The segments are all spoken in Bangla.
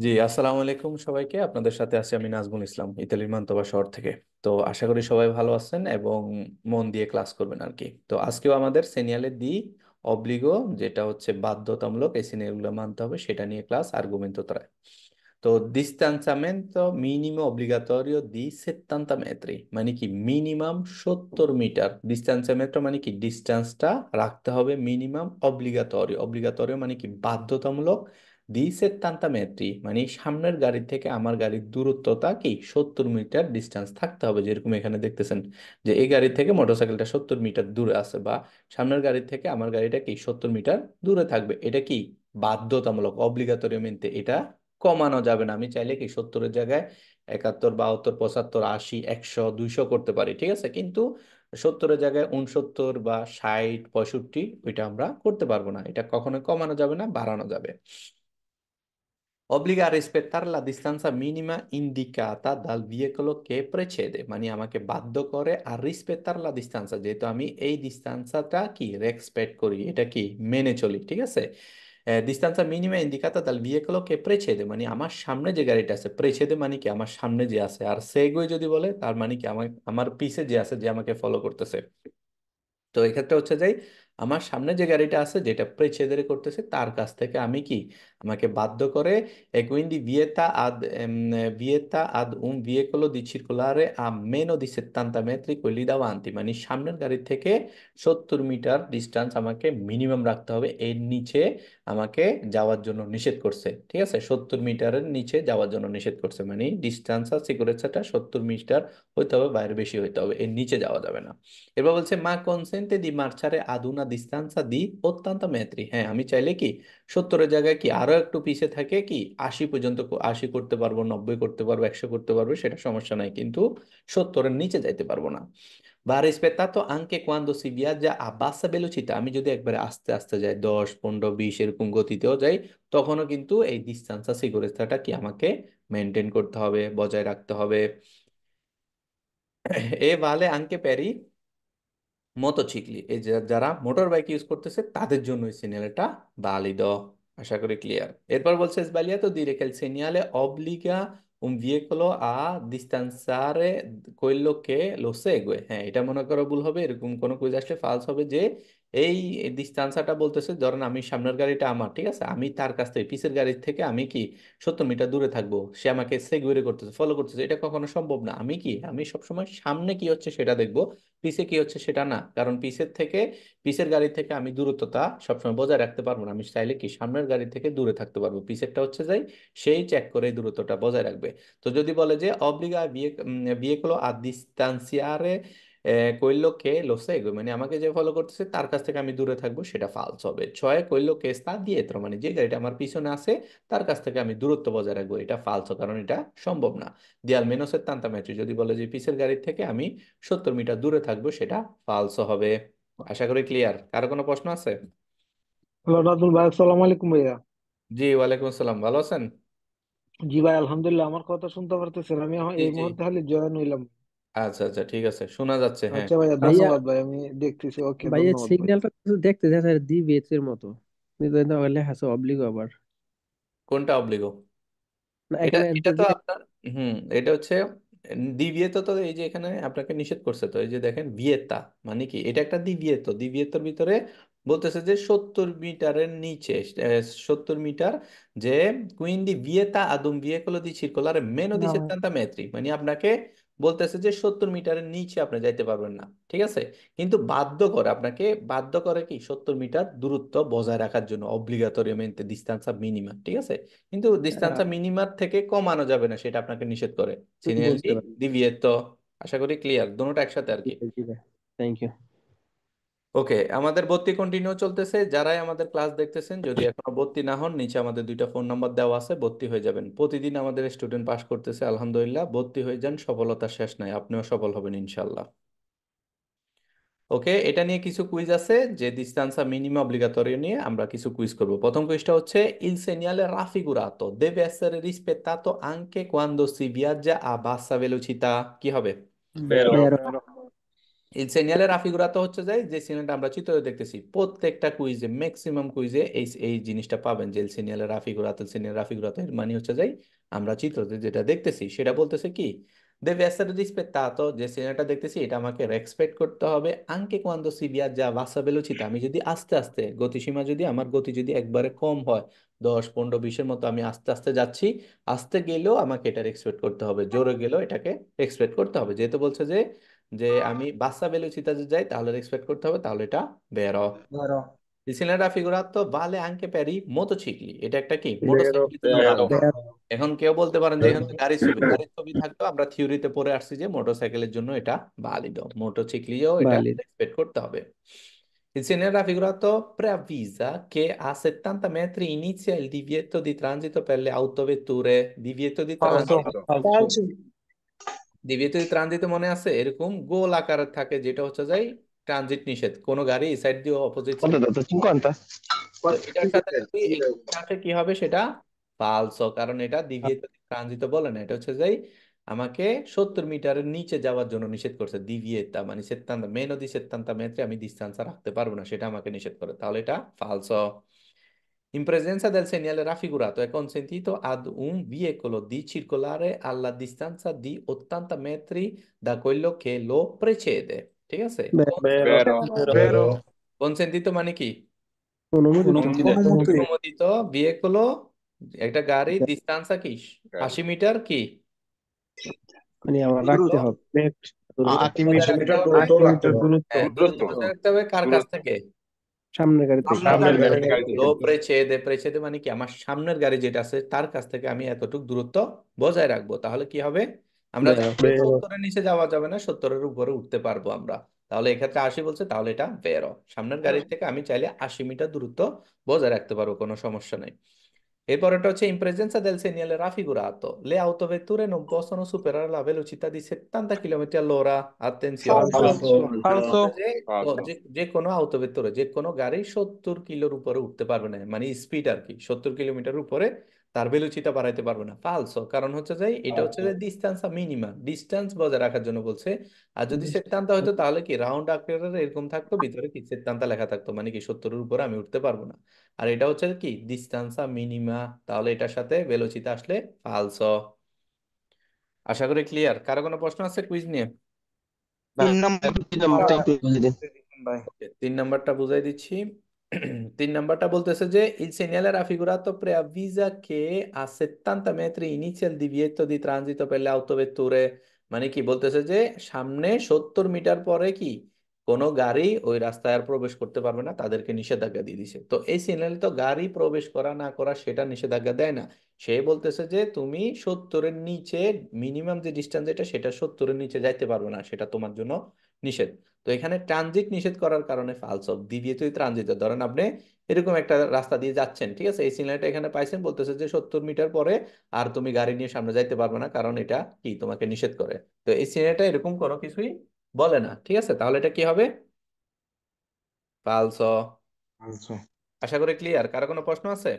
জি, আসসালামু আলাইকুম সবাইকে। আপনাদের সাথে আছি আমি নাজমুল ইসলাম, ইতালির মান্তোবা শহর থেকে। তো আশা করি সবাই ভালো আছেন এবং মন দিয়ে ক্লাস করবেন আর কি। তো আজকেও আমাদের সিনিয়ালে দি অব্লিগো, যেটা হচ্ছে বাধ্যতামূলক, এই সিনিয়রগুলো মানতে হবে, সেটা নিয়ে ক্লাস আর্গুমেন্টো ট্রাই। তো distanziamento minimo obbligatorio di 70 metri, মানে কি মিনিমাম 70 মিটার। distanziamento মানে কি ডিস্টেন্সটা রাখতে হবে মিনিমাম। অব্লিগাতরিও অব্লিগাতরিও মানে কি বাধ্যতামূলক। দি 70 মেট্রি মানে সামনের গাড়ি থেকে আমার গাড়ির দূরত্বটা কি 70 মিটার ডিস্টেন্স থাকতে হবে। যেরকম এখানে দেখতেছেন যে এই গাড়ি থেকে মোটরসাইকেলটা 70 মিটার দূরে আছে, বা সামনের গাড়ি থেকে আমার গাড়িটা কি 70 মিটার দূরে থাকবে। এটা কি বাধ্যতামূলক, অব্লিগাতরিও মেনতে। এটা কমানো যাবে না। আমি চাইলে কি 70-এর জায়গায় 71, 72, 75, 80, 100, 200 করতে পারি, ঠিক আছে। কিন্তু 70-এর জায়গায় 69 বা 60, 65 ওইটা আমরা করতে পারবো না। এটা কখনোই কমানো যাবে না, বাড়ানো যাবে। Obbliga a rispettare la distanza minima indicata dal veicolo che precede, মানে আমাকে বাধ্য করে আর রিসপেক্টার লা ডিস্টান্সা, যেহেতু আমি এই ডিস্টান্সটা কি রেসপেক্ট করি, এটা কি মেনে চলি, ঠিক আছে। ডিস্টান্সা মিনিমা ইন্ডিকাতা দাল veicolo che precede, মানে আমার সামনে যে গাড়িটা আছে, প্রেছেদে মানে কি আমার সামনে যে আছে, আর সেগুই যদি বলে তার মানে কি আমার আমার পিছে যে আছে, যে আমাকে ফলো করতেছে। তো এক্ষেত্রে হচ্ছে যাই, আমার সামনে যে গাড়িটা আছে যেটা প্রেচেদে করতেছে তার কাছ থেকে আমি কি, আমাকে বাধ্য করে e quindi vieta ad un veicolo di circolare a meno di 70 metri quelli davanti, মানে সামনের গাড়ি থেকে 70 মিটার ডিস্টেন্স আমাকে মিনিমাম রাখতে হবে। এর নিচে আমাকে যাওয়ার জন্য নিষেধ করছে, ঠিক আছে। 70 মিটারের নিচে যাওয়ার জন্য নিষেধ করছে, মানে ডিস্টেন্স সিকিউরেন্সটা 70 মিটার হইতে হবে, বাইরে বেশি হইতে হবে, এর নিচে যাওয়া যাবে না। এবার বলছে মা কনসেন্টে দি মার্চারে আদুনা দিস্তান্সা দি অত্যন্ত মেত্রী। হ্যাঁ, আমি চাইলে কি 70-এর জায়গায় কি আরো একটু পিছে থাকে কি 80 পর্যন্ত 80 করতে পারবো, 90 করতে পারবো, 100 করতে পারবো, সেটা সমস্যা নাই, কিন্তু 70-এর নিচে যাইতে পারবো না। বা rispettato anche quando si viaggia a bassa velocità, আমি যদি একবারে আস্তে আস্তে যাই, 10, 15, 20 এরকম গতিতেও যাই, তখনও কিন্তু এই ডিস্টান্সা সিকিউরেন্সটা কি আমাকে মেনটেন করতে হবে, বজায় রাখতে হবে। এ ভালে আঙ্কে প্যারি মোটোচিকলি, এই যে যারা মোটর বাইক ইউজ করতেছে তাদের জন্য এই সিগন্যালটা válido। আশা করি ক্লিয়ার। এরপর বলছে sbagliato dire che il segnale obbliga un veicolo a distanziare quello che lo segue। হ্যাঁ, এটা মনে করো ভুল হবে, এরকম কোনো কুইজ আসলে ফালস হবে যে এই ডিস্টেন্সটা বলতেছে, ধরেন আমি সামনের গাড়িটা আমার, ঠিক আছে, আমি তার কাছ থেকে পিছের গাড়ির থেকে আমি কি 70 মিটার দূরে থাকবো, সে আমাকে সেগুয়ে করতেছে, ফলো করতেছে, এটা কখনো সম্ভব না। আমি কি, আমি সবসময় সামনে কি হচ্ছে সেটা দেখবো, পিছে কি হচ্ছে সেটা না। কারণ পিছের গাড়ি থেকে আমি দূরত্বটা সবসময় বজায় রাখতে পারবো না। আমি চাইলে কি সামনের গাড়ি থেকে দূরে থাকতে পারবো, পিছেরটা হচ্ছে যাই সেই চেক করে এই দূরত্বটা বজায় রাখবে। তো যদি বলে যে অব্লিগা viecolo a distanziare quello che lo segue, মানে আমাকে যে ফলো করতেছে তার কাছ থেকে আমি দূরে থাকবো, সেটা ফালস হবে। ছয় quello che sta dietro, মানে যে গাড়িটা আমার পিছনে আছে তার কাছ থেকে আমি দূরত্ব বজায় রাখবো, এটা ফালস, কারণ এটা সম্ভব না। দি almeno 70 metri, যদি বলে যে পিছের গাড়ি থেকে আমি 70 মিটার দূরে থাকবো, সেটা ফালসো হবে। আশা করি ক্লিয়ার। কারো কোনো প্রশ্ন আছে? হ্যালো রাতুল ভাই, আসসালামু আলাইকুম ভাইয়া। জি, ওয়ালাইকুম আসসালাম। ভালো আছেন? জি ভাই, আলহামদুলিল্লাহ। আমার কথা শুনতে পারতেছেন? আমি জি এই জি। মুহূর্তে খালি জয়েন হইলাম। আচ্ছা আচ্ছা, ঠিক আছে, শোনা যাচ্ছে, হ্যাঁ। আচ্ছা ভাইয়া, ভাইয়া ধন্যবাদ ভাই, আমি দেখতেছি। ওকে, ভাইয়া ধন্যবাদ ভাই। সিগন্যালটা দেখতে দেখা দি বেচ এর মতো, কিন্তু এটা লেখা আছে অব্লিগো আবার। কোনটা অব্লিগো? না, এটা এখানে এটা তো যে আপনার, এটা হচ্ছে দিভিয়েতো। তো এই যে এখানে আপনাকে নিষেধ করছে, তো এই যে দেখেন ভিয়েতা, মানে কি এটা একটা দিভিয়েতো। দিভিয়েতোর ভিতরে বলতেছে যে 70 মিটারের নিচে, 70 মিটার, যে কুইন্ডি ভিয়েতা আদুম ভিয়েকোলো দি circolare meno di না ভাই। 70 metri, মানে আপনাকে বলতেছে যে 70 মিটারের নিচে আপনি যাইতে পারবেন না, ঠিক আছে। কিন্তু বাধ্য করে, আপনাকে বাধ্য করে কি 70 মিটার দূরত্ব বজায় রাখার জন্য, অব্লিগাটোরিয়ামেন্টে ডিস্টান্সা মিনিমা, ঠিক আছে। কিন্তু আহ, ডিস্টেন্সটা মিনিমার থেকে কমানো যাবে না, সেটা আপনাকে নিষেধ করে সিনিয়রটি বুঝতে পারি। দিভিয়েতো। আশা করি ক্লিয়ার, দুটোটা একসাথে আর কি। Thank you. ওকে, আমাদের ভর্তি কন্টিনিউ চলতেছে। যারাই আমাদের ক্লাস দেখতেছেন, যদি এখনো ভর্তি না হন, নিচে আমাদের দুইটা ফোন নাম্বার দেওয়া আছে, ভর্তি হয়ে যাবেন। প্রতিদিন আমাদের স্টুডেন্ট পাস করতেছে, আলহামদুলিল্লাহ। ভর্তি হয়ে যান, সফলতার শেষ নাই, আপনিও সফল হবেন ইনশাল্লাহ। ওকে, এটা নিয়ে কিছু কুইজ আছে, যে distanza minima obbligatorio নিয়ে আমরা কিছু কুইজ করব। প্রথম কুইজটা হচ্ছে il segnale raffigurato deve essere rispettato anche quando si viaggia a bassa velocità, কি হবে? বেরো ভাইয়া বেরো। এই সিগন্যালের আফিগুরাতো হচ্ছে যে যে সিগন্যালটা আমরা চিত্রে দেখতেছি, প্রত্যেকটা কুইজে ম্যাক্সিমাম কুইজে এই এই জিনিসটা পাবেন যে সিগন্যালের আফিগুরাতো এর মানে হচ্ছে যে আমরা চিত্রতে যেটা দেখতেছি সেটা বলতেছে কি, deve essere rispettato, যে সিগন্যালটা দেখতেছি এটা আমাকে রেসপেক্ট করতে হবে, anche quando si viaggia a bassa velocità, আমি যদি আস্তে আস্তে গতিসীমা যদি আমার গতি যদি একবারে কম হয়, 10, 15, 20-এর মতো আমি আস্তে আস্তে যাচ্ছি, আস্তে গেলেও আমাকে এটা রেসপেক্ট করতে হবে, জোরে গেলেও এটাকে রেসপেক্ট করতে হবে। যেহেতু বলছে যে যে আমি বাসা বেলুচিতে যাই তাহলে রেসপেক্ট করতে হবে, তাহলে এটা বেরো। Vero, ডিসিপ্লিনারি রাফিগুরাতো ভালে আঙ্কে প্যারি মোটোচিকলি, এটা একটা কি vero, মোটরসাইকেলের জন্য vero, ভালো। বেড়া- এখন কেউ বলতে পারেন যে এখানে তো গাড়ির ছবি থাকতো, আমরা থিওরিতে পড়ে আসছি যে মোটরসাইকেলের জন্য এটা ভালিড, মোটরসাইকেলেও এটা বালির রেসপেক্ট করতে হবে। Il segnale raffigurato preavvisa che a 70 metri inizia il divieto di transito per le autovetture. Divieto di falso, transito, falso, ডিভিএতে যদি ট্রানজিটে মনে আছে এরকম গোল আকারের থাকে, যেটা হচ্ছে যাই ট্রানজিট নিষেধ, কোনো গাড়ি এই সাইড দিয়ে অপোজিট সাইড। ¿Cuánto dato? 50. তো এটার সাথে যদি এই 50. আসে কি হবে, সেটা ফালসো, কারণ এটা ডিভিএতে ট্রানজিট বলে না, এটা হচ্ছে যাই আমাকে 70 মিটারের নিচে যাওয়ার জন্য নিষেধ করছে। ডিভিয়েতা মানে সেত্তান্তা মেনো দি সেত্তান্তা মেত্রে আমি ডিস্টেন্স রাখতে পারবো না, সেটা আমাকে নিষেধ করে, তাহলে এটা ফালসো। In presenza del segnale raffigurato è consentito ad un veicolo di circolare alla distanza di 80 metri da quello che lo precede, ঠিক আছে? Vero, Vero, vero, vero, কনসেন্টিতো মানে কি? অনুমোদিত অনুমোদিত, অনুমতি, অনুমোদিত ভেহিকলো, একটা গাড়ি ডিস্টেন্স কি গাড়ি 80 মিটার কি মানে আমার দ্রুত, রাখতে হবে দূরত্ব 8 বজায় 80 মিটার, রাখতে মিটার হবে। দূরত্ব 8 রাখতে মিটার হবে। দূরত্ব, হ্যাঁ, দূরত্ব দূরত্ব, বজায় রাখতে হবে কার কাছ দূরত্ব, থেকে? সামনের গাড়ি থেকে সামনের গাড়ি সামনের গাড়ি থেকে, গাড়ি লো থেকে। প্রেচেদে, প্রেচেদে মানে কি আমার সামনের গাড়ি যেটা আছে তার কাছ থেকে আমি এতটুকু দূরত্ব বজায় রাখবো, তাহলে কি হবে, আমরা বেরো জানি যে vero, 70-এর নিচে যাওয়া যাবে না, 70-এর উপরে উঠতে পারবো আমরা, তাহলে এক্ষেত্রে 80 বলছে, তাহলে এটা বেরো, সামনের গাড়ি থেকে আমি চাইলে 80 মিটার দূরত্ব বজায় রাখতে পারবো, কোনো সমস্যা নেই। এরপরটা হচ্ছে in presenza del segnale raffigurato le autovetture non possono superare la velocità di 70 km all'ora, attenzione, falso, Falso, falso, falso, falso, বলছে যে falso, যে যে কোনো আউটোভেক্টরে যে কোনো গাড়ি 70 কিলোর উপরে উঠতে পারবে না, মানে স্পিড আর কি 70 কিলোমিটার উপরে তার ভেলোসিটি বাড়াইতে পারবে না, ফালসো, কারণ হচ্ছে যে এটা হচ্ছে যে ডিস্টেন্স মিনিমাম, ডিস্টেন্স বজায় রাখার জন্য বলছে। আর যদি সেটান্তা হতো তাহলে কি রাউন্ড আকারের এরকম থাকতো, ভিতরে কি সেটান্তা লেখা থাকতো, মানে কি 70-এর উপরে আমি উঠতে পারবো না। আর এটা হচ্ছে কি ডিস্টেন্সা মিনিমা, তাহলে এটার সাথে ভেলোসিটি আসলে ফালসো। আশা করি ক্লিয়ার। কারো কোনো প্রশ্ন আছে কুইজ নিয়ে? 3 নম্বরটা একটু বুঝিয়ে দিন। ভাই, Okay, 3 নাম্বারটা বুঝাই দিচ্ছি। 3 নাম্বারটা বলতেছে যে il segnale raffigurato preavvisa che a 70 metri inizia il divieto di transito per le autovetture, মানে কি বলতেছে যে সামনে 70 মিটার পরে কি কোনো গাড়ি ওই রাস্তায় আর প্রবেশ করতে পারবে না, তাদেরকে নিষেধাজ্ঞা দিয়ে দিছে। তো এই সিগন্যাল তো গাড়ি প্রবেশ করা না করা সেটা নিষেধাজ্ঞা দেয় না, সে বলতেছে যে তুমি 70-এর নিচে মিনিমাম যে ডিস্টেন্স এটা সেটা 70-এর নিচে যাইতে পারবে না, সেটা তোমার জন্য নিষেধ। তো এখানে ট্রানজিট নিষেধ করার কারণে ফালস অফ দ্বিতীয়ত ট্রানজিট, ধরেন আপনি এরকম একটা রাস্তা দিয়ে যাচ্ছেন, ঠিক আছে, এই সিগন্যালটা এখানে পাইছেন, বলতেছে যে 70 মিটার পরে আর তুমি গাড়ি নিয়ে সামনে যাইতে পারবে না, কারণ এটা কি তোমাকে নিষেধ করে। তো এই সিগন্যালটা এরকম কোনো কিছুই বলে না, ঠিক আছে, তাহলে এটা কি হবে, ফালস। falso. আশা করি ক্লিয়ার। কারো কোনো প্রশ্ন আছে?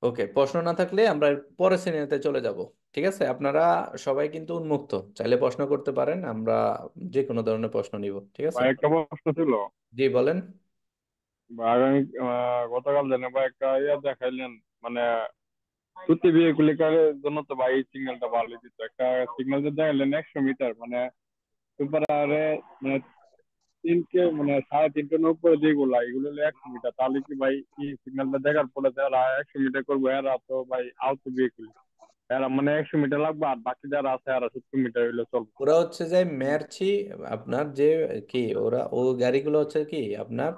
ওকে, প্রশ্ন না থাকলে আমরা পরের শ্রেণীতে চলে যাব। ঠিক আছে, আপনারা সবাই কিন্তু উন্মুক্ত, চাইলে প্রশ্ন করতে পারেন, আমরা যে কোনো ধরনের প্রশ্ন নিব, ঠিক আছে। ভাই একটা প্রশ্ন ছিল। জি বলেন। ভাই আমি গতকাল জানি ভাই একটা ইয়া দেখাইলেন, মানে প্রতি ভেহিকুলিকারের জন্য তো ভাই সিগন্যালটা ভালো দিত, একটা সিগন্যাল যে দেখাইলেন 100 মিটার, মানে সুপারে, মানে 3.5 টনের উপরে যেগুলা এগুলো হলো 100 মিটার, তাহলে কি ভাই এই সিগন্যালটা দেখার পরে যারা 100 মিটার করবো এরা তো ভাই আউট ভেহিকুল, এরা মানে 100 মিটার লাগবে, আর বাকি যারা আছে এরা 70 মিটার হইলে চলবে। ওরা হচ্ছে যে মেরছি আপনার যে কি ওরা ও গাড়িগুলো হচ্ছে কি আপনার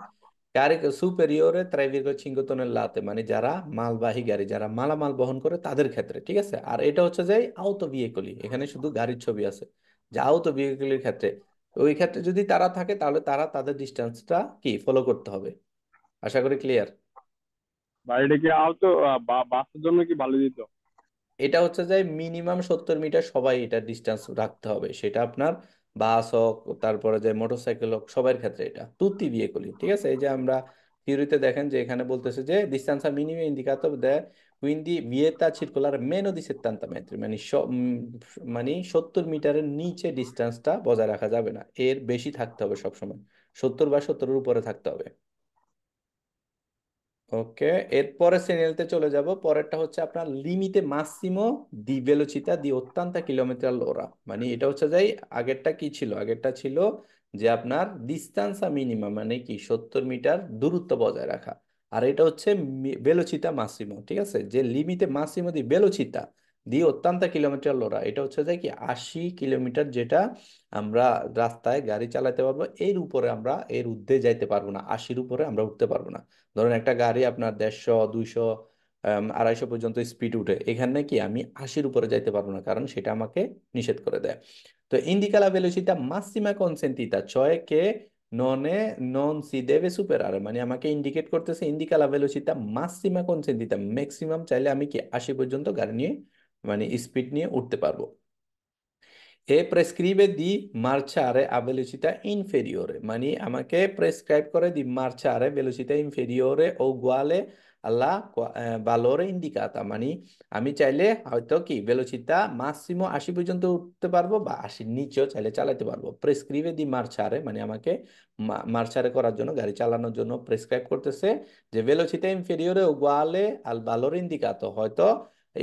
গাড়ি সুপেরিয়রে ত্রাইভিগো চিঙ্গতনের লাতে, মানে যারা মালবাহী গাড়ি যারা মালামাল বহন করে তাদের ক্ষেত্রে, ঠিক আছে। আর এটা হচ্ছে যে আহত ভেহিকলি, এখানে শুধু গাড়ির ছবি আছে, যে আহত ভেহিকলের ক্ষেত্রে, ওই ক্ষেত্রে যদি তারা থাকে তাহলে তারা তাদের ডিস্টেন্সটা কি ফলো করতে হবে। আশা করি ক্লিয়ার। বা এটা কি আউট, বাসের জন্য কি ভালো দিত? এটা হচ্ছে যে মিনিমাম 70 মিটার সবাই এটা ডিস্টেন্স রাখতে হবে, সেটা আপনার বাস হোক তারপরে যে মোটরসাইকেল হোক সবার ক্ষেত্রে এটা তুতি বিয়ে করি, ঠিক আছে। এই যে আমরা থিওরিতে দেখেন যে এখানে বলতেছে যে distanza minima indicato da quindi vieta circolare meno di 70 metri মানে মানে 70 মিটারের নিচে ডিস্টেন্সটা বজায় রাখা যাবে না, এর বেশি থাকতে হবে সবসময়, 70 বা 70-এর উপরে থাকতে হবে। ওকে, এরপরে সিরিয়ালতে চলে যাব। পরেরটা হচ্ছে আপনার লিমিতে মাসিমো দি ভেলোচিতা দি 80 কিলোমিটার লোরা, মানে এটা হচ্ছে যাই, আগেরটা কি ছিল, আগেরটা ছিল যে আপনার ডিস্টান্সা মিনিমা মানে কি 70 মিটার দূরত্ব বজায় রাখা, আর এটা হচ্ছে ভেলোচিতা মাসিমো, ঠিক আছে, যে লিমিতে মাসিমো দি ভেলোচিতা দি 80 কিলোমিটার লোরা, এটা হচ্ছে যাই কি 80 কিলোমিটার, যেটা আমরা রাস্তায় গাড়ি চালাতে পারবো, এর উপরে আমরা এর ঊর্ধ্বে যাইতে পারবো না, 80-র উপরে আমরা উঠতে পারবো না। ধরুন একটা গাড়ি আপনার 150, 200, 250 পর্যন্ত স্পিড উঠে, এখানে কি আমি 80-র উপরে যাইতে পারবো না, কারণ সেটা আমাকে নিষেধ করে দেয়। তো indica la velocità massima consentita, cioè che non si deve superare, মানে আমাকে ইন্ডিকেট করতেছে indica la velocità massima consentita, maximum চাইলে আমি কি 80 পর্যন্ত গাড়ি নিয়ে মানে স্পিড নিয়ে উঠতে পারবো। E prescrive di marciare a velocità inferiore, মানে আমাকে প্রেসক্রাইব করে di marciare velocità inferiore o uguale alla valore indicata, মানে আমি চাইলে হয়তো কি ভেলোসিটা মাসিমো 80 পর্যন্ত উঠতে পারবো বা 80-র নিচেও চাইলে চালাতে পারবো। প্রেসক্রিবে দি মার্চারে মানে আমাকে মার্চারে করার জন্য, গাড়ি চালানোর জন্য প্রেসক্রাইব করতেছে যে ভেলোসিটা ইনফেরিয়রে উগুয়ালে আল ভালোরে ইন্ডিকাতো, হয়তো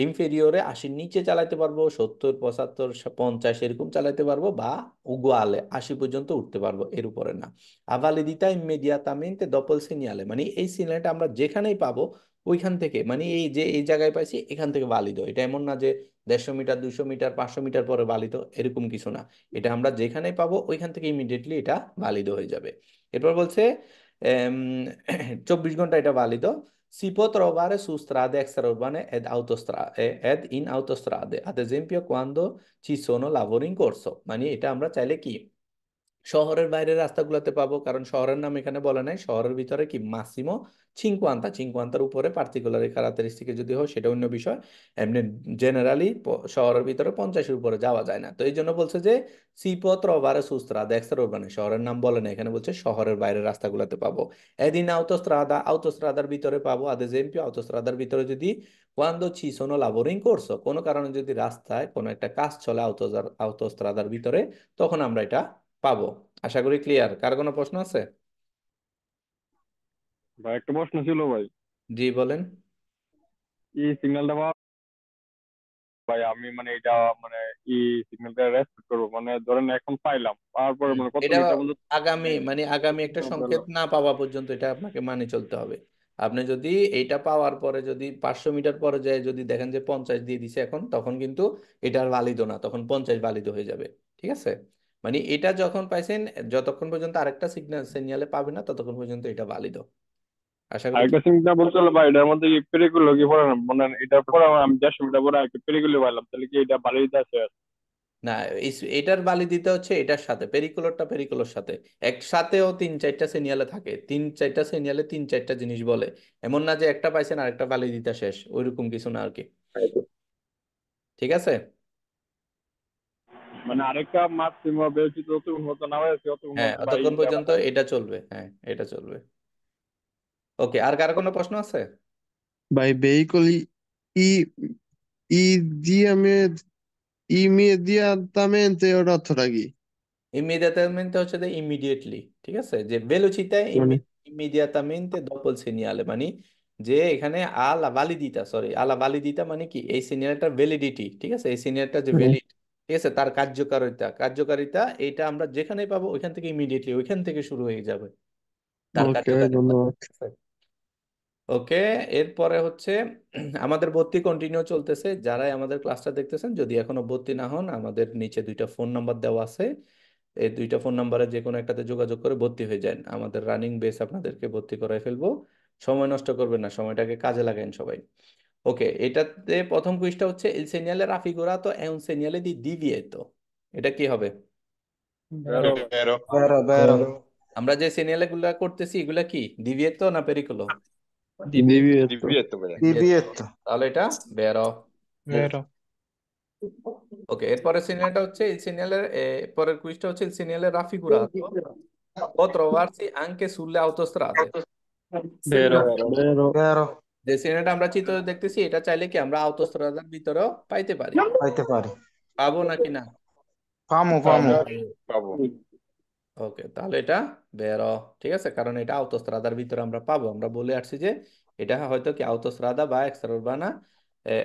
ইনফেরিয়রে 80-র নিচে চালাতে পারবো, 70, 75, 50 এরকম চালাতে পারবো, বা উগুয়ালে 80 পর্যন্ত উঠতে পারবো, এর উপরে না। আভালিদিতা ইমেডিয়াতামেন্তে দপল সিনিয়ালে, মানে এই সিগন্যালটা আমরা যেখানেই পাবো ওইখান থেকে, মানে এই যে এই জায়গায় পাইছি এখান থেকে বালিদ, এটা এমন না যে 150 মিটার, 200 মিটার, 500 মিটার পরে বালিদ, এরকম কিছু না, এটা আমরা যেখানেই পাবো ওইখান থেকে ইমিডিয়েটলি এটা বালিদ হয়ে যাবে। এরপর বলছে 24 ঘন্টা এটা বালিদ। Si può trovare su strade extraurbane ed in autostrade, ad esempio quando ci sono lavori in corso, মানে এটা আমরা চাইলে কি শহরের বাইরের রাস্তাগুলোতে পাবো, কারণ শহরের নাম এখানে বলে নাই, শহরের ভিতরে কি মাসিমো 50, 50-র উপরে পার্টিকুলার ক্যারাক্টারিস্টিকে যদি হয় সেটা অন্য বিষয়, এমনি জেনারেলি শহরের ভিতরে 50-এর উপরে যাওয়া যায় না। তো এই জন্য বলছে যে সিপথ রবারে সুস্ত্রাদা এক্সট্রা, শহরের নাম বলে না, এখানে বলছে শহরের বাইরের রাস্তাগুলোতে পাবো। এদিন আউটোস্ত্রাদা, আউটোস্ত্রাদার ভিতরে পাবো, আদ এজempio আউটোস্ত্রাদার ভিতরে যদি quando ci sono lavori in corso, কোনো কারণে যদি রাস্তায় কোনো একটা কাজ চলে আউটোস্ত্রাদার ভিতরে, তখন আমরা এটা পাবো। আশা করি ক্লিয়ার। কার কোনো প্রশ্ন আছে? ভাই একটা প্রশ্ন ছিল ভাই, জি বলেন। এই সিগন্যালটা ভাই আমি মানে এটা মানে এই সিগন্যালটা রেসপেক্ট করবো, মানে ধরেন এখন পাইলাম, পাওয়ার পরে মানে কত এটা মিটার পর্যন্ত আগামী মানে আগামী একটা সংকেত না পাওয়া পর্যন্ত এটা আপনাকে মানে চলতে হবে। আপনি যদি এইটা পাওয়ার পরে যদি 500 মিটার পরে যায় যদি দেখেন যে 50 দিয়ে দিছে এখন, তখন কিন্তু এটা আর ভালিদ না, তখন 50 ভালিদ হয়ে যাবে। ঠিক আছে, মানে এটা যখন পাইছেন, যতক্ষণ পর্যন্ত আরেকটা সিগন্যালে পাবে না ততক্ষণ পর্যন্ত এটা ভালিদ। আশা করি আরেকটা সিগন্যাল বলতে হলো ভাই, এটার মধ্যে কি পেরিকুলো কি পড়ে না, মানে এটার পরে আমি 150 মিটার পরে একটা পেরিকুলো পাইলাম, তাহলে কি এটা বাড়িয়ে দিতে আছে? না, এটার বালি দিতে হচ্ছে এটার সাথে, পেরিকুলারটা পেরিকুলার সাথে একসাথেও 3-4টা সিরিয়ালে থাকে, 3-4টা সিরিয়ালে 3-4টা জিনিস বলে, এমন না যে একটা পাইছেন আর একটা বালি দিতে শেষ, ওইরকম কিছু না আর কি। ঠিক আছে। মানে আরেকটা মাছ কিংবা বেশি যতক্ষণ মতো না হয়েছে ততক্ষণ হ্যাঁ, মতো ভাই অতক্ষণ পর্যন্ত এটা চলবে, হ্যাঁ এটা চলবে। ওকে, আর কার কোনো প্রশ্ন আছে? Vai veicoli i- idiame- immediatamente oratory. ইমিডিয়াটামেন্টে হচ্ছে যে ইমিডিয়েটলি, ঠিক আছে, যে ভেলোচিতা মানে ইমিডিয়াটামেন্টে ডপল সিনিয়ালে, মানে যে এখানে আলা ভ্যালিডিটা, সরি আলা ভ্যালিডিটা মানে কি এই সিনিয়রটার ভ্যালিডিটি, ঠিক আছে, এই সিনিয়রটা যে ভ্যালিড, ঠিক আছে, তার কার্যকারিতা এটা আমরা যেখানে পাবো ওইখান থেকে ইমিডিয়েটলি ওইখান থেকে শুরু হয়ে যাবে তার ওকে, কার্যকারিতা। ধন্যবাদ। ওকে, এরপরে হচ্ছে আমাদের ভর্তি কন্টিনিউ চলতেছে, যারাই আমাদের ক্লাসটা দেখতেছেন যদি এখনো ভর্তি না হন, আমাদের নিচে 2টা ফোন নাম্বার দেওয়া আছে, এই 2টা ফোন নাম্বারে যে কোনো একটাতে যোগাযোগ করে ভর্তি হয়ে যান, আমাদের রানিং বেস আপনাদেরকে ভর্তি করায় ফেলবো। সময় নষ্ট করবেন না, সময়টাকে কাজে লাগান সবাই। ওকে, এটাতে প্রথম কুইজটা হচ্ছে il segnale raffigurato è un segnale di divieto, এটা কি হবে? বেরো ভাই। Vero, বেরো বেরো আমরা যে সিগন্যাল গুলা করতেছি এগুলা কি ডিভিয়েতো না পেরিকুলো? Divieto. divieto, vero. বিবিএত তাহলে এটা বেরো। Vero. ওকে, এরপরের সিগন্যালটা হচ্ছে এই সিগন্যালের পরের কুইজটা হচ্ছে il segnale raffigurato può trovarsi anche sulle autostrade, Vero. Vero, বেরো যে সিনেমাটা আমরা চিত্র দেখতেছি এটা চাইলে কি আমরা আওতস্ত্রাদার ভিতরেও পাইতে পারি। পাইতে পারি। পাবো নাকি না? পামু পামু। পাবো পাবো। ওকে, তাহলে এটা বেরো। ঠিক আছে, কারণ এটা আওতোস্ত্রাদার ভিতরে আমরা পাবো। আমরা বলে আসছি যে এটা হয়তো কি আওতোস্ত্রাদা বা এক্সট্রা উরবানা,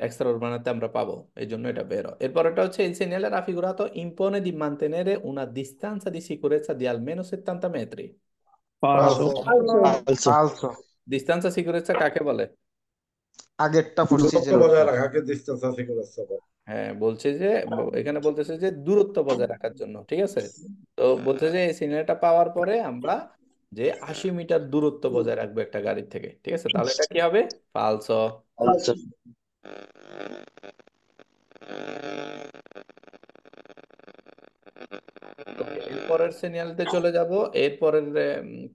এক্সট্রা উরবানাতে আমরা পাবো, এই জন্য এটা বেরো। এরপর এটা হচ্ছে il segnale raffigurato impone di mantenere una distanza di sicurezza di almeno 70 metri. falso, falso Falso. falso। distanza sicurezza কাকে বলে? আগেরটা পড়ছি দূরত্ব যেরকম। বজায় রাখাকে ডিস্টেন্স সিকিউরিটি বলে। হ্যাঁ, বলছে যে এখানে বলতেছে যে দূরত্ব বজায় রাখার জন্য। ঠিক আছে, তো বলছে যে এই সিগন্যালটা পাওয়ার পরে আমরা যে 80 মিটার দূরত্ব বজায় রাখবো একটা গাড়ির থেকে। ঠিক আছে, তাহলে এটা কি হবে? ফালসো। Falso. ওকে, এরপরের সিগন্যালতে চলে যাব। এরপরের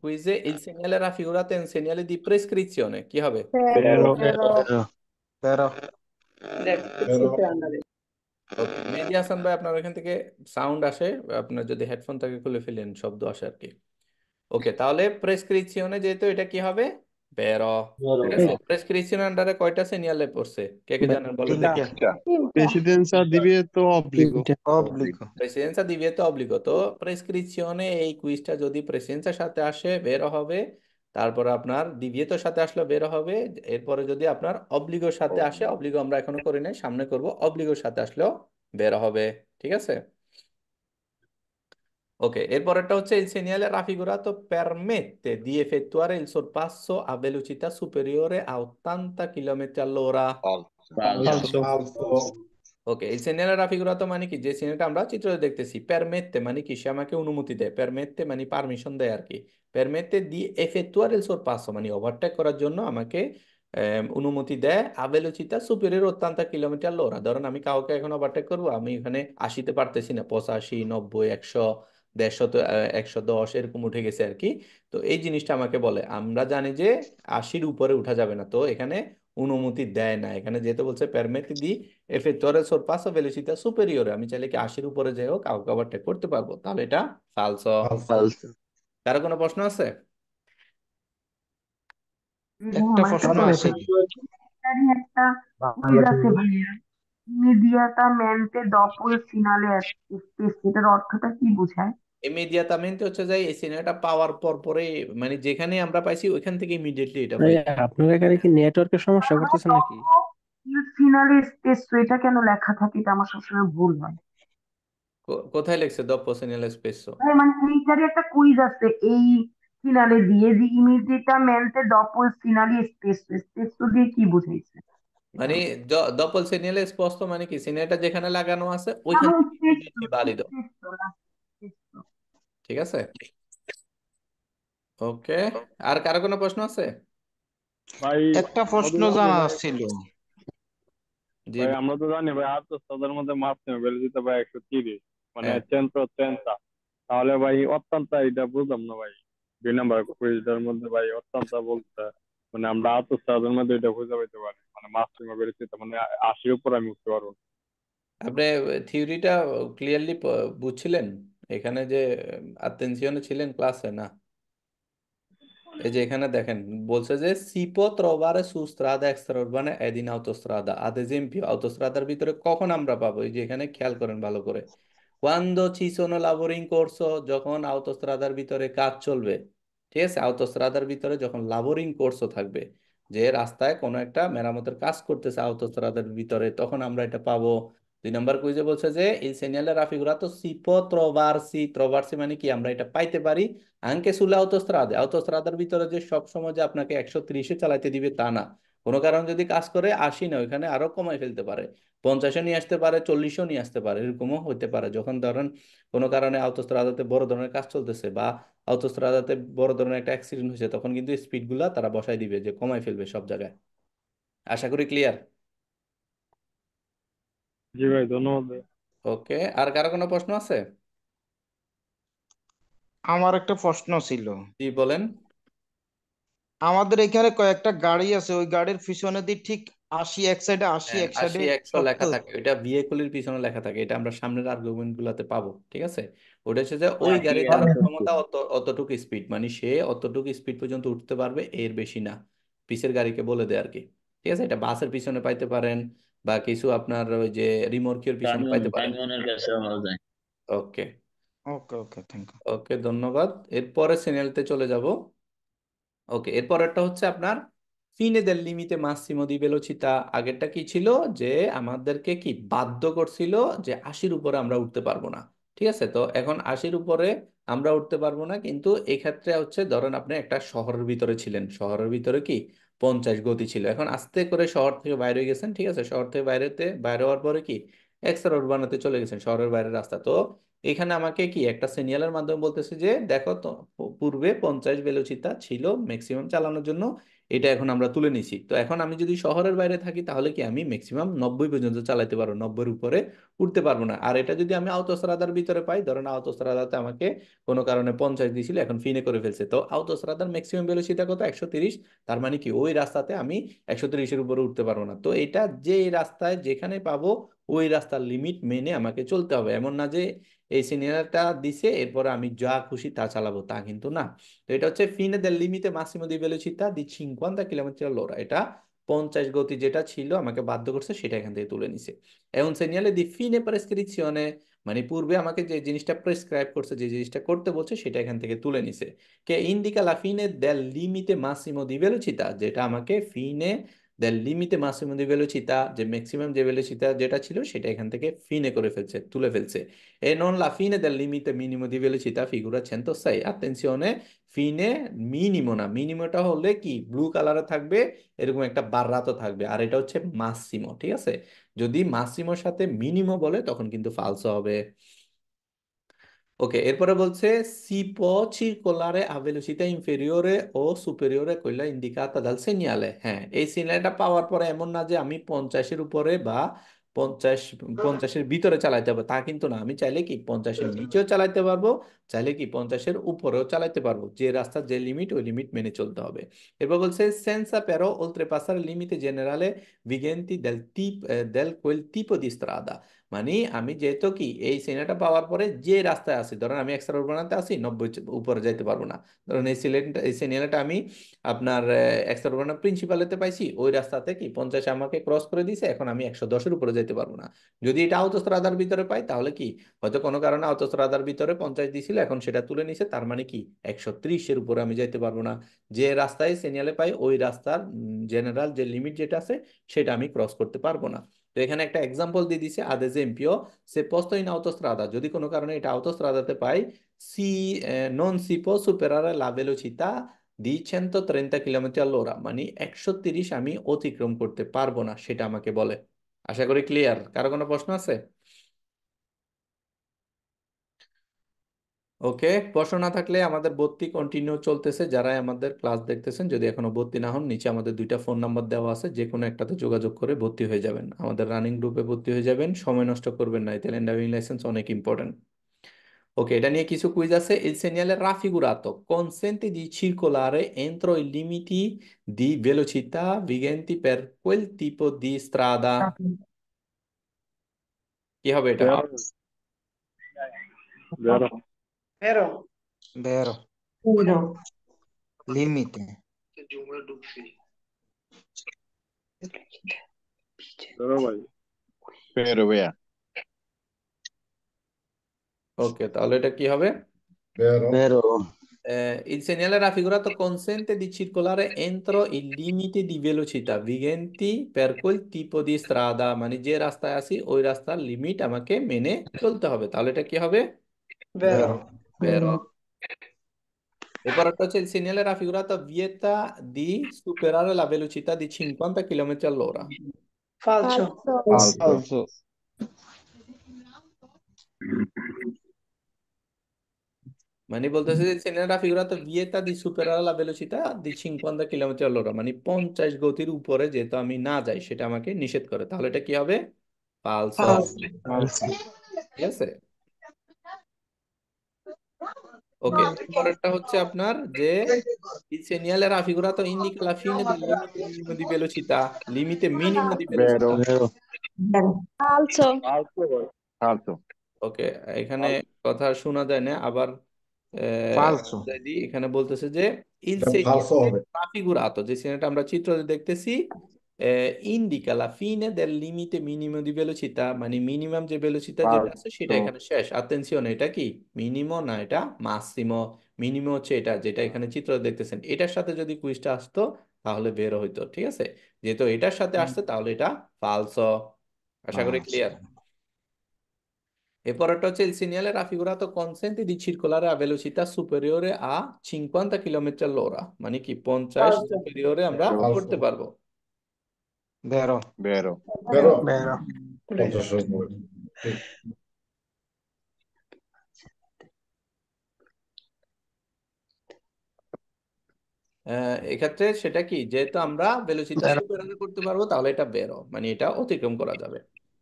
কুইজে il segnale raffigurato è un segnale di prescrizione কি হবে? vero, Vero. Vero. বেরো। বেরো। ওকে, মেহেদী হাসান ভাই, আপনার এখান থেকে সাউন্ড আসে, আপনার যদি হেডফোন থাকে খুলে ফেলেন, শব্দ আসে আর কি। ওকে, তাহলে প্রেসক্রিপশনে যেহেতু এটা কি হবে? বেরো। ঠিক আছে, প্রেসক্রিপশন আন্ডারে কয়টা সিনিয়ালে পড়ছে, কে কে জানেন বলেন দেখি। তিনটা। Presidenza divieto obbligo. তিনটা। অবলিক। প্রেসিডেন্সা দিবিয়েতো অব্লিগো। তো প্রেসক্রিপশনে এই কুইজটা যদি প্রেসিডেন্সার সাথে আসে বেরো হবে, তারপর আপনার দিবিয়েতোর সাথে আসলে বেরো হবে। এরপরে যদি আপনার অব্লিগোর সাথে আসে, অব্লিগো আমরা এখনো করি নাই, সামনে করব, অব্লিগোর সাথে আসলেও বেরো হবে। ঠিক আছে, ok, এরপরেরটা হচ্ছে il segnale raffigurato permette di effettuare il sorpasso a velocità superiore a 80 km all'ora. Falso. ফালসো। ওকে, এই segnale raffigurato মানে কি, যে সিনেমাটা আমরা চিত্রে দেখতেছি, permette মানে কি সে আমাকে অনুমতি দেয়, permette মানে পারমিশন দেয় আর কি। permette di effettuare il sorpasso মানে ওভারটেক করার জন্য আমাকে অনুমতি দেয় a velocità superiore a 80 kilometre all'ora। ধরুন আমি কাউকে এখন ওভারটেক করবো, আমি এখানে 80-তে পারতেছি না, 85, 90, 100, 150, 110 এরকম উঠে গেছে আর কি। তো এই জিনিসটা আমাকে বলে, আমরা জানি যে 80-র উপরে উঠা যাবে না, তো এখানে অনুমতি দেয় না। এখানে যেহেতু বলছে permette di effettuare il sorpasso a velocità superiore, আমি চাইলে কি 80-র উপরে যেও কাউকে ওভারটেক করতে পারবো, তাহলে এটা ফালসো। ফালসো। Falso. কারো কোনো প্রশ্ন আছে? একটা আমার একটা প্রশ্ন প্রশ্ন আছে। আছে, এটারই একটা কুইজ আছে ভাইয়া, ইমিডিয়াটামেন্টে ডপল ফিনালে স্পেস, এটার অর্থটা কি বোঝায়? ইমিডিয়াটামেন্ট হচ্ছে যে এই সিনেমাটা পাওয়ার পর পরে, মানে যেখানে আমরা পাইছি ওইখান থেকে ইমিডিয়েটলি এটা এই পাই। আপনার এখানে কি নেটওয়ার্কের সমস্যা করতেছে নাকি? ফিনালে স্পেস, এটা কেন লেখা থাকে? এটা আমার সবসময় ভুল হয়। কোথায় লিখছে দপ্পো সিনিয়াল স্পেসো? মানে এইটারই একটা কুইজ আছে এই ফিনালে দিয়ে, যে ইমিডিয়াটামেন্টে ডপল ফিনালে স্পেস, স্পেস দিয়ে কি বুঝাইছে এটা? মানে দপ্পল সিনিয়াল স্পষ্ট মানে কি সিনেমাটা যেখানে লাগানো আছে ওইখান আমি থেকে স্পেস ইমিডিয়েটলি বালিদ। স্পেস স্পেস ঠিক আছে, ওকে। আর কারো কোনো প্রশ্ন আছে? ভাই একটা আমরা তো প্রশ্ন জানি জানা ভাই, ছিল। জি, ভাই আমরা তো জানি ভাই আত্মস্থাদের মধ্যে মাধ্যমে বেড়ে যেতে ভাই 130, মানে হ্যাঁ। চেন্ত্র চেন্তা। তাহলে ভাই অত্যন্ত এটা বুঝলাম না ভাই, 2 নম্বর কুইজটার মধ্যে ভাই অত্যন্ত বলতে, মানে আমরা আত্মস্থাদের মধ্যে এটা খুঁজে পেতে পারি, মানে মাধ্যমে বেড়ে যেতে, মানে 80-র উপর আমি উঠতে পারবো না। আপনি থিওরিটা ক্লিয়ারলি বুঝছিলেন এখানে যে অ্যাটেনশনে ছিলেন ক্লাসে না? এই যে এখানে দেখেন বলছে যে si può trovare su strada extraurbana ed in autostrada ad esempio autostradar ভিতরে কখন আমরা পাবো, এই যে এখানে খেয়াল করেন ভালো করে, quando ci sono lavori in corso, যখন autostradar ভিতরে কাজ চলবে। ঠিক আছে, autostradar ভিতরে যখন লাবোরিং কোর্সও থাকবে, যে রাস্তায় কোনো একটা মেরামতের কাজ করতেছে autostradar ভিতরে, তখন আমরা এটা পাবো। 2 নম্বর কুইজে বলছে যে il segnale raffigurato si può trovarsi, trovarsi মানে কি আমরা এটা পাইতে পারি আঙ্কে সুলে autostrade, autostradaর ভিতরে যে সব সময় যে আপনাকে 130-এ চালাতে দিবে তা না। কোনো কারণ যদি কাজ করে 80 না, ওইখানে আরো কমাই ফেলতে পারে, 50-এ নিয়ে আসতে পারে, 40-ও নিয়ে আসতে পারে, এরকমও হতে পারে। যখন ধরেন কোনো কারণে autostradaতে বড় ধরনের কাজ চলতেছে বা autostradaতে বড় ধরনের একটা অ্যাক্সিডেন্ট হয়েছে, তখন কিন্তু স্পিড গুলা তারা বসাই দিবে, যে কমাই ফেলবে সব জায়গায়। আশা করি ক্লিয়ার। জি ভাই, ধন্যবাদ ভাই। ওকে, আর কারো কোনো প্রশ্ন আছে? আমার একটা প্রশ্ন ছিল। জি বলেন। আমাদের এখানে কয়েকটা গাড়ি আছে, ওই গাড়ির পিছনে দিয়ে ঠিক 80 এক সাইডে, 80 হ্যাঁ, এক সাইডে 80-100 লেখা 70। থাকে, এটা ভেহিকলের পিছনে লেখা থাকে, এটা আমরা সামনের আর্গুমেন্ট গুলাতে পাবো। ঠিক আছে, ওটা হচ্ছে যে ওই গাড়ির চালার ক্ষমতা অতটুকু স্পিড, মানে সে অতটুকু স্পিড পর্যন্ত উঠতে পারবে, এর বেশি না। পিছের গাড়িকে বলে দেয় আর কি। ঠিক আছে, এটা বাসের পিছনে পাইতে পারেন, বা কিছু আপনার ওই যে রিমোর্কের পিছনে পাইতে পারেন। কামিউনের কাছে পাওয়া যায়। ওকে। ওকে ওকে, থ্যাংক ইউ। ওকে, ধন্যবাদ। এরপরে সিরিয়ালতে চলে যাব। ওকে, এরপরেরটা হচ্ছে আপনার ফিনে দেল লিমিতে মাসিমো দি ভেলোচিতা। আগেরটা কি ছিল, যে আমাদেরকে কি বাধ্য করছিল যে 80-র উপরে আমরা উঠতে পারবো না। ঠিক আছে, তো এখন 80-র উপরে আমরা উঠতে পারবো না, কিন্তু এক্ষেত্রে হচ্ছে ধরেন আপনি একটা শহরের ভিতরে ছিলেন, শহরের ভিতরে কি 50 গতি ছিল, এখন আস্তে করে শহর থেকে বাইরে হয়ে গেছেন। ঠিক আছে, শহর থেকে বাইরে হওয়ার পরে কি এক্সট্রা রোড বানাতে চলে গেছেন, শহরের বাইরের রাস্তা। তো এখানে আমাকে কি একটা সিগন্যালের মাধ্যমে বলতেছে যে দেখো তো, পূর্বে 50 ভেলোচিতা ছিল ম্যাক্সিমাম চালানোর জন্য, এটা এখন আমরা তুলে নিছি। তো এখন আমি যদি শহরের বাইরে থাকি তাহলে কি আমি ম্যাক্সিমাম 90 পর্যন্ত চালাতে পারবো, 90-এর উপরে উঠতে পারবো না। আর এটা যদি আমি আওতোস্ত্রাদার ভিতরে পাই, ধরেন আওতোস্ত্রাদাতে আমাকে কোনো কারণে 50 দিয়েছিল, এখন ফিনে করে ফেলছে, তো আওতোস্ত্রাদার ম্যাক্সিমাম ভেলোসিটি কত, 130। তার মানে কি ওই রাস্তাতে আমি 130-এর উপরে উঠতে পারবো না। তো এটা যে রাস্তায় যেখানে পাবো ওই রাস্তার লিমিট মেনে আমাকে চলতে হবে, এমন না যে এই সিগন্যালটা দিছে এরপরে আমি যা খুশি তা চালাবো, তা কিন্তু না। তো এটা হচ্ছে ফিনে দেল লিমিতে মাসিমো দি ভেলোচিতা দি 50 কিলোমিটার l'ora, এটা 50 গতি যেটা ছিল আমাকে বাধ্য করছে সেটা এখান থেকে তুলে নিছে। এখন সিগন্যালে দি ফিনে প্রেসক্রিপশনে, মানে পূর্বে আমাকে যে জিনিসটা প্রেসক্রাইব করছে, যে জিনিসটা করতে বলছে, সেটা এখান থেকে তুলে নিছে। কে ইন্ডিকা লা ফিনে দেল লিমিতে মাসিমো দি ভেলোচিতা, যেটা আমাকে ফিনে দেল লিমিতে মাসিমো দি ভেলোচিতা, যে ম্যাক্সিমাম যে ভেলোচিতা যেটা ছিল সেটা এখান থেকে ফিনে করে ফেলছে, তুলে ফেলছে। E non la fine del limite minimo di velocità figura 106। attenzione, ফিনে মিনিমো না, মিনিমোটা হলে কি ব্লু কালারে থাকবে, এরকম একটা বাররাতো থাকবে, আর এটা হচ্ছে মাসিমো। ঠিক আছে, যদি মাসিমোর সাথে মিনিমো বলে তখন কিন্তু ফালসো হবে। ওকে, এরপরে বলছে si può circolare a velocità inferiore o superiore a quella indicata dal segnale। হ্যাঁ, এই সিগন্যালটা পাওয়ার পরে এমন না যে আমি 50-এর উপরে বা 50-এর ভিতরে চালাতে পারবো, তা কিন্তু না। আমি চাইলে কি 50-এর নিচেও চালাতে পারবো, চাইলে কি 50-এর উপরেও চালাতে পারবো, যে রাস্তার যে লিমিট ওই লিমিট মেনে চলতে হবে। এরপর বলছে senza però oltrepassare il limite generale vigenti del quel tipo di strada। মানে আমি যেহেতু কি এই সিনেমাটা পাওয়ার পরে যে রাস্তায় আছি, ধরেন আমি এক্সট্রা রোড বানাতে আসি, 90 উপরে যাইতে পারবো না। ধরেন এই সিনেমাটা আমি আপনার এক্সট্রা রোড বানা প্রিন্সিপালেতে পাইছি, ওই রাস্তাতে কি 50 আমাকে ক্রস করে দিয়েছে, এখন আমি 110-এর উপরে যাইতে পারবো না। যদি এটা আওতোস্ত্রাদার ভিতরে পাই তাহলে কি হয়তো কোনো কারণে আওতোস্ত্রাদার ভিতরে 50 দিছিল, এখন সেটা তুলে নিছে, তার মানে কি 130-এর উপরে আমি যাইতে পারবো না। যে রাস্তায় সিগন্যালে পাই ওই রাস্তার জেনারেল যে লিমিট যেটা আছে সেটা আমি ক্রস করতে পারবো না। তো এখানে একটা এক্সাম্পল দিয়ে দিছে, ad esempio se posto in autostrada, যদি কোনো কারণে এটা autostradate পাই, si non si può superare la velocità di 130 kilometre all'ora, মানে 130 আমি অতিক্রম করতে পারবো না, সেটা আমাকে বলে। আশা করি ক্লিয়ার। কারো কোনো প্রশ্ন আছে? ওকে, প্রশ্ন না থাকলে আমাদের ভর্তি কন্টিনিউ চলতেছে। যারা আমাদের ক্লাস দেখতেছেন, যদি এখনো ভর্তি না হন, নিচে আমাদের 2টা ফোন নাম্বার দেওয়া আছে, যে কোনো একটাতে যোগাযোগ করে ভর্তি হয়ে যাবেন, আমাদের রানিং গ্রুপে ভর্তি হয়ে যাবেন। সময় নষ্ট করবেন না, ইতালিয়ান ড্রাইভিং লাইসেন্স অনেক ইম্পর্টেন্ট। ওকে, এটা নিয়ে কিছু কুইজ আছে। Il segnale raffigurato consente di circolare entro i limiti di velocità vigenti per quel tipo di strada। কি হবে এটা? Vero, vero, Vero? Vero. Vero. Limite. vero ভাই। Pero vea. ওকে, তাহলে এটা কি হবে? Vero? Pero Il segnale raffigurato consente di circolare entro i limiti di velocità vigenti per quel tipo di strada, মানে যে রাস্তায় আছি ওই রাস্তার লিমিট আমাকে মেনে চলতে হবে। তাহলে এটা কি হবে? Vero. Vero. এরপর একটা হচ্ছে il segnale raffigurato vieta di superare la velocità di 50 km all'ora। Falso. Falso. falso. মানে বলতেছে যে segnale raffigurato vieta di superare la velocità di 50 km all'ora, মানে 50 গতির উপরে যেহেতু আমি না যাই সেটা আমাকে নিষেধ করে। তাহলে এটা কি হবে? ফালসো। Falso. Falso. ঠিক আছে। ওকে, এরপরেরটা হচ্ছে আপনার যে il segnale raffigurato indica la fine del limite minimo di velocità, limite minimo di Vero. velocità। Vero. Vero. Falso. Falso ভাই। Falso. ওকে, এখানে কথা শোনা যায় না আবার। ফালসো। বুঝাই দিই, এখানে বলতেছে যে ইল এটা ফালসো segnale হবে। raffigurato, যে সিনেমাটা আমরা চিত্রে দেখতেছি, indica la fine del limite minimo di velocità, মানে মিনিমাম যে ভেলোসিটি যেটা আছে সেটা ফালসো। এখানে শেষ। অ্যাটেনশন, এটা কি মিনিমো না এটা মাসিমো? মিনিমো হচ্ছে এটা যেটা এখানে চিত্র দেখতেছেন, এটার সাথে যদি কুইজটা আসতো তাহলে বের হইতো, ঠিক আছে? যেহেতু এটার সাথে আসছে তাহলে এটা ফালসো। আশা করি ফালসো। ক্লিয়ার। এরপরটা হচ্ছে il segnale raffigurato consente di circolare a velocità superiore a 50 kilometre l'ora, মানে কি 50 সুপিরিয়রে আমরা বেরো। করতে ফালসো। পারবো। বেরো। Vero. বেরো বেরো। 50-এর উপরে। ঠিক। এক্ষেত্রে সেটা কি, যেহেতু আমরা ভেলোসিটা বেরো। সুপিরিয়রে করতে পারবো তাহলে এটা বেরো, মানে এটা অতিক্রম করা যাবে।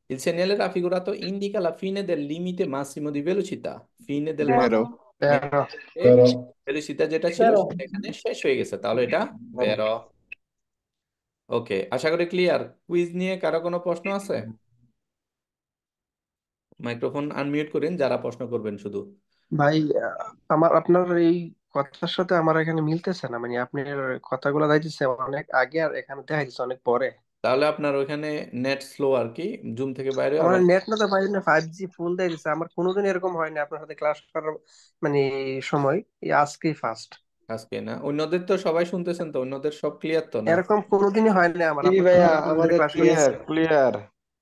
Il segnale raffigurato indica la fine del limite massimo di velocità. Fine del Vero. বেরো। বেরো ভেলোসিটা যেটা ছিল সেটা এখানে শেষ হয়ে গেছে, তাহলে এটা বেরো। বেরো। ওকে, আশা করি ক্লিয়ার। কুইজ নিয়ে কারো কোনো প্রশ্ন আছে? মাইক্রোফোন আনমিউট করেন যারা প্রশ্ন করবেন শুধু। ভাই, আমার আপনার এই কথার সাথে আমার এখানে মিলতেছে না, মানে আপনার কথাগুলো যাইতেছে অনেক আগে আর এখানে দেখা যাচ্ছে অনেক পরে। তাহলে আপনার ওইখানে নেট স্লো আর কি, জুম থেকে বাইরে আমার আবার। নেট না তো ভাই, না 5G ফুল দিয়ে দিচ্ছে। আমার কোনোদিন এরকম হয়নি আপনার সাথে ক্লাস করার মানে সময়, এই আজকেই ফার্স্ট। আজকে না, অন্যদের তো সবাই শুনতেছেন তো, অন্যদের সব ক্লিয়ার তো না? এরকম কোনোদিনই হয়নি আমার, জি আপনার সাথে ভাইয়া, আমি কোনোদিন আমাদের ক্লাস ক্লিয়ার করেছি। ক্লিয়ার।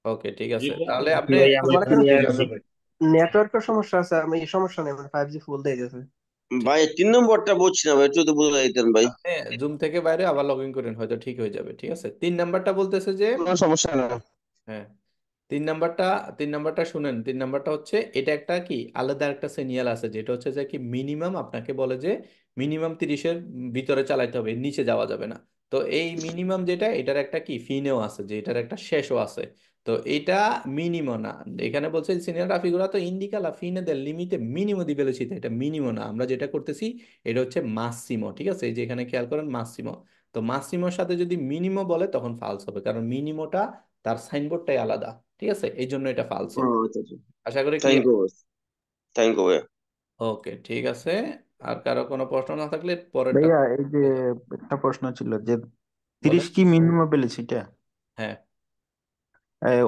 ওকে, ঠিক জি আছে, ভাই, তাহলে জি আপনি ভাই, আমার আমাদের এখানে ক্লিয়ার আছে ভাই। নেটওয়ার্কের সমস্যা আছে, আমি এই সমস্যা নেই, মানে 5G ফুল দিয়ে দিয়েছে। ঠিক ভাই 3 নম্বরটা বুঝছি না ভাই, একটু তো বুঝাই দিতেন ভাই। আপনি জুম থেকে বাইরে আবার লগ ইন করেন, হয়তো ঠিক হয়ে যাবে। ঠিক আছে, 3 নাম্বারটা বলতেছে যে, কোনো সমস্যা না। হ্যাঁ, 3 নাম্বারটা, 3 নাম্বারটা শুনেন। 3 নাম্বারটা হচ্ছে এটা একটা কি আলাদা একটা সিনিয়াল আছে, যেটা হচ্ছে যে কি মিনিমাম আপনাকে বলে যে মিনিমাম 30-এর ভিতরে চালাইতে হবে, এর নিচে যাওয়া যাবে না। তো এই মিনিমাম যেটা, এটার একটা কি ফিনেও আছে, যে এটার একটা শেষও আছে। তো এটা মিনিমো না, এখানে বলছে সিনিয়র রাফিগুলা তো ইন্ডিকা লা ফিনে del লিমিতে মিনিমো দি ভেলোসিটি, এটা মিনিমো না, আমরা যেটা করতেছি এটা হচ্ছে মাসিমো। ঠিক আছে, এই যে এখানে খেয়াল করেন মাসিমো। তো মাসিমোর সাথে যদি মিনিমো বলে তখন ফালস হবে, কারণ মিনিমোটা তার সাইনবোর্ডটাই আলাদা। ঠিক আছে, এই জন্য এটা ফালসো। ও আচ্ছা আচ্ছা, আশা করি থ্যাংক ক্লিয়ার। ইউ ভাই, থ্যাংক ইউ ভাইয়া। ওকে, ঠিক আছে। আর কারো কোনো প্রশ্ন না থাকলে পরেরটা ভাইয়া, এই যে একটা প্রশ্ন ছিল যে বলেন। 30 কি মিনিমাম ভ্যালিডিটি? হ্যাঁ,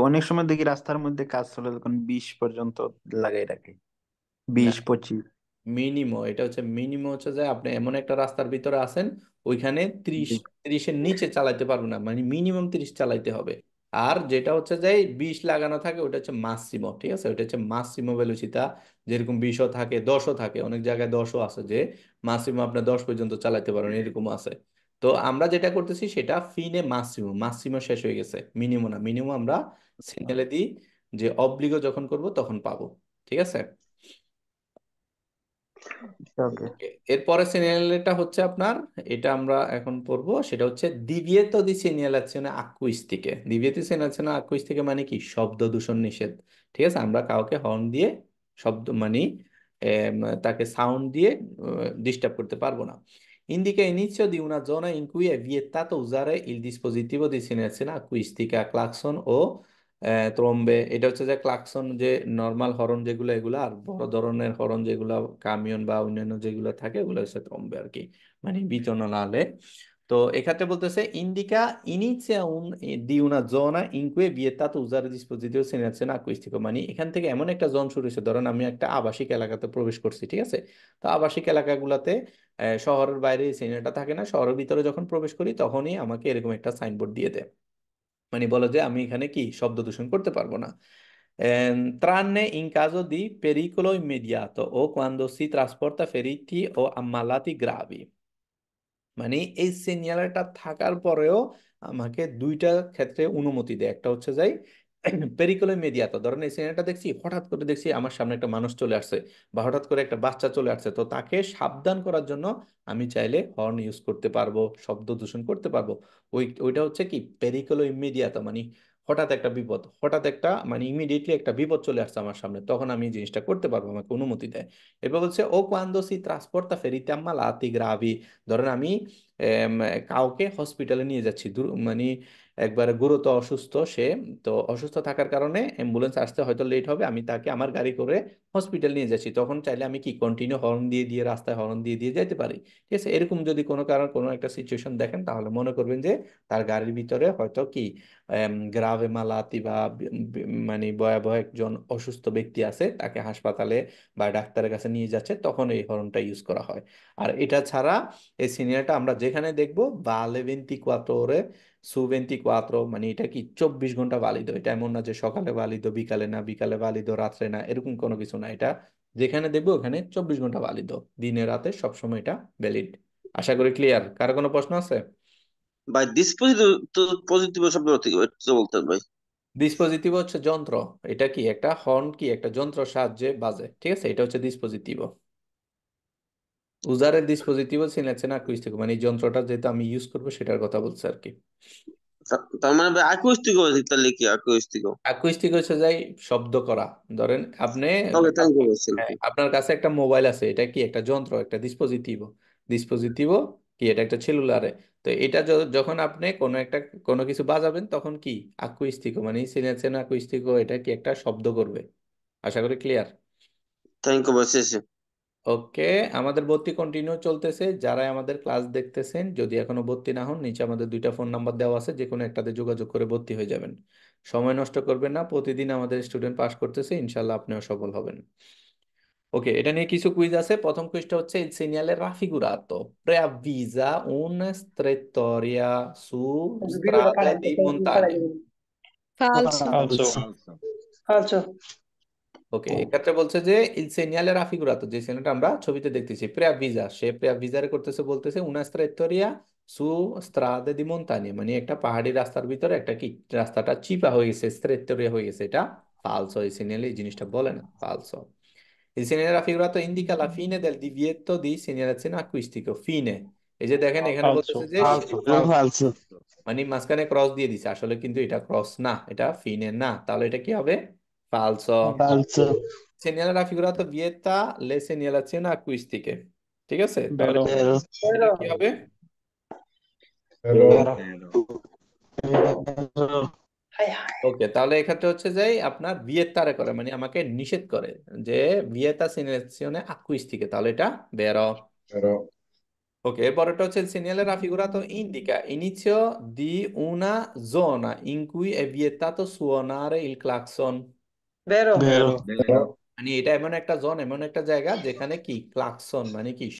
অনেক সময় দেখি রাস্তার মধ্যে কাজ চলে তখন 20 পর্যন্ত লাগাই রাখে, না, 20-25। মিনিমো এটা হচ্ছে, মিনিমো হচ্ছে যে আপনি এমন একটা রাস্তার ভিতরে আছেন ওইখানে 30, 30-এর নিচে চালাইতে পারবেন না, মানে মিনিমাম 30 চালাইতে হবে। আর যেটা হচ্ছে যে 20 লাগানো থাকে ওটা হচ্ছে মাসিমো। ঠিক আছে, ওটা হচ্ছে মাসিমো ভেলোসিটা। যেরকম 20ও থাকে, 10ও থাকে, অনেক জায়গায় 10ও আছে, যে মাসিমো আপনি 10 পর্যন্ত চালাইতে পারেন, এরকম আছে। তো আমরা যেটা করতেছি সেটা ফিনে মাসিমো, মাসিমো শেষ হয়ে গেছে, মিনিমো না। মিনিমো আমরা সিগন্যালে দিই, যে অব্লিগো যখন করব তখন পাবো। ঠিক আছে। ওকে। ওকে, এরপরে সিনিয়ালটা হচ্ছে আপনার, এটা আমরা এখন পড়বো, সেটা হচ্ছে divieto di segnalazione acquistiche। divieto di segnalazione acquistiche মানে কি, শব্দ দূষণ নিষেধ। ঠিক আছে, আমরা কাউকে হর্ন দিয়ে শব্দ মানে তাকে সাউন্ড দিয়ে ডিস্টার্ব করতে পারবো না। Indica inizio di una zona in cui è vietato usare il dispositivo di segnalazione acquistica, clacson o Trombay. এটা হচ্ছে যে ক্লাকসন, যে নর্মাল হরন যেগুলো এগুলো, আর বড় ধরনের হরন যেগুলো কামিয়ন বা অন্যান্য যেগুলো থাকে ওগুলো হচ্ছে ট্রম্বে আর কি, মানে বিচননালে। তো এক্ষেত্রে বলতেছে ইন্ডিকা ইনিজিয়া দি una zona in cui è vietato usare dispositivo di segnalazione acquistico, মানে এখান থেকে এমন একটা জোন শুরু হয়েছে, ধরেন আমি একটা আবাসিক এলাকাতে প্রবেশ করছি। ঠিক আছে, তো আবাসিক এলাকাগুলোতে শহরের বাইরে সিগন্যালটা থাকে না, শহরের ভিতরে যখন প্রবেশ করি তখনই আমাকে এরকম একটা সাইনবোর্ড দিয়ে দেয়, মানে বলে যে আমি এখানে কি শব্দ দূষণ করতে পারবো না। Tranne in caso di pericolo immediato o quando si trasporta feriti o ammalati gravi, মানে এই সিগন্যালটা থাকার পরেও আমাকে দুইটা ক্ষেত্রে অনুমতি দেয়। একটা হচ্ছে যাই পেরিকলো ইমিডিয়াতো, ধরেন এই সিগন্যালটা দেখছি, হঠাৎ করে দেখছি আমার সামনে একটা মানুষ চলে আসছে বা হঠাৎ করে একটা বাচ্চা চলে আসছে, তো তাকে সাবধান করার জন্য আমি চাইলে হর্ন ইউজ করতে পারবো, শব্দ দূষণ করতে পারবো। ওইটা হচ্ছে কি পেরিকলো ইমিডিয়াতো, মানে হঠাৎ একটা বিপদ, হঠাৎ একটা মানে ইমিডিয়েটলি একটা বিপদ চলে আসছে আমার সামনে, তখন আমি এই জিনিসটা করতে পারবো, আমাকে অনুমতি দেয়। এরপর বলছে ও কোয়ান্দো সি ট্রান্সপোর্টা ফেরিতে আম্মালাতি গ্রাভি, ধরেন আমি এম, কাউকে হসপিটালে নিয়ে যাচ্ছি, মানে একবারে গুরুতর অসুস্থ সে, তো অসুস্থ থাকার কারণে অ্যাম্বুলেন্স আসতে হয়তো লেট হবে, আমি তাকে আমার গাড়ি করে হসপিটাল নিয়ে যাচ্ছি, তখন চাইলে আমি কি কন্টিনিউ হর্ন দিয়ে দিয়ে রাস্তায় হর্ন দিয়ে দিয়ে যেতে পারি। ঠিক আছে, এরকম যদি কোনো কারণ কোনো একটা সিচুয়েশন দেখেন তাহলে মনে করবেন যে তার গাড়ির ভিতরে হয়তো কি গ্রাভে মালাতি বা মানে ভয়াবহ একজন অসুস্থ ব্যক্তি আছে, তাকে হাসপাতালে বা ডাক্তারের কাছে নিয়ে যাচ্ছে, তখন এই হর্নটা ইউজ করা হয়। আর এটা ছাড়া এই সিনিয়রটা আমরা যেখানে দেখবো vale 24 ore su 24, মানে এটা কি 24 ঘন্টা ভালিদ, এটা এমন না যে সকালে ভালিদ বিকালে না, বিকালে ভালিদ রাত্রে না, এরকম কোনো কিছু না, এটা যেখানে দেখবো ওখানে 24 ঘন্টা ভালিদ, দিনে রাতে সবসময় এটা ভ্যালিড। আশা করি ক্লিয়ার। কারো কোনো প্রশ্ন আছে? ভাই ডিসপোজিটিভ তো পজিটিভ শব্দ থেকে একটু তো বলতেন ভাই। ডিসপোজিটিভ হচ্ছে যন্ত্র, এটা কি একটা হর্ন, কি একটা যন্ত্র সাহায্যে বাজে, ঠিক আছে, এটা হচ্ছে ডিসপোজিটিভ। উজারের ডিসপোজিটিভ সিলেকশন অ্যাকুইস্টিক, মানে এই যন্ত্রটা যেটা আমি ইউজ করবো সেটার কথা বলছে আর কি। তার মানে ভাই অ্যাকুস্টিক হয়েছে, তাহলে কি অ্যাকুস্টিক? অ্যাকুইস্টিক হচ্ছে যাই শব্দ করা। ধরেন আপনি, ওকে, থ্যাংক ইউ ভাই, হ্যাঁ, সেলফি। আপনার কাছে একটা মোবাইল আছে, এটা কি একটা যন্ত্র, একটা ডিসপোজিটিভ, ডিসপোজিটিভ কি এটা একটা সেলুলারে, তো এটা যখন আপনি কোনো কিছু বাজাবেন তখন কি অ্যাকুইস্টিক, মানে সিলেকশন অ্যাকুইস্টিক, এটা কি একটা শব্দ করবে। আশা করি ক্লিয়ার। থ্যাংক ইউ ভাই, শেষে। ওকে, আমাদের ভর্তি কন্টিনিউ চলতেছে। যারা আমাদের ক্লাস দেখতেছেন যদি এখনো ভর্তি না হন, নিচে আমাদের 2টা ফোন নাম্বার দেওয়া আছে, যে কোনো একটাতে যোগাযোগ করে ভর্তি হয়ে যাবেন। সময় নষ্ট করবেন না, প্রতিদিন আমাদের স্টুডেন্ট পাস করতেছে, ইনশাল্লাহ আপনিও সফল হবেন। ওকে, এটা নিয়ে কিছু কুইজ আছে। প্রথম কুইজটা হচ্ছে il segnale raffigurato preavvisa una strettoia su strade di montagna. Falso. Falso. Falso. falso, ওকে, এক্ষেত্রে বলছে যে il segnale raffigurato, যে সিগন্যালটা আমরা ছবিতে দেখতেছি, preavvisa, সে preavvisare করতেছে, বলতেছে una strettoia su strade di montagna, মানে একটা পাহাড়ি রাস্তার ভিতরে একটা কি রাস্তাটা চিপা হয়ে গেছে, strettoia হয়ে গেছে, এটা ফালসো। এই সিগন্যালে এই জিনিসটা বলে না, ফালসো। Il segnale raffigurato indica la fine del divieto di segnalazione acquistico. Fine, এই যে দেখেন এখানে Falso. বলতেছে যে Falso. Falso. মানে মাঝখানে ক্রস দিয়ে দিছে, আসলে কিন্তু এটা ক্রস না, এটা ফিনে না, তাহলে এটা কি হবে? ফালসো। Falso. Segnale raffigurato vieta le segnalazioni acquistiche, ঠিক আছে, তাহলে Vero. Vero. এটা vero, কি হবে? Pero Vero. Vero. Vero. ওকে, তাহলে এক্ষেত্রে হচ্ছে যে আপনার vietare করে, মানে আমাকে নিষেধ করে, যে vieta segnalazione acquistiche, তাহলে এটা বেরো। pero Ok, এরপরটা হচ্ছে il segnale raffigurato indica inizio di una zona in cui è vietato suonare il clacson, vero, Vero. Vero. মানে এটা এমন একটা জোন, এমন একটা জায়গা যেখানে কি ক্লাকসন মানে কি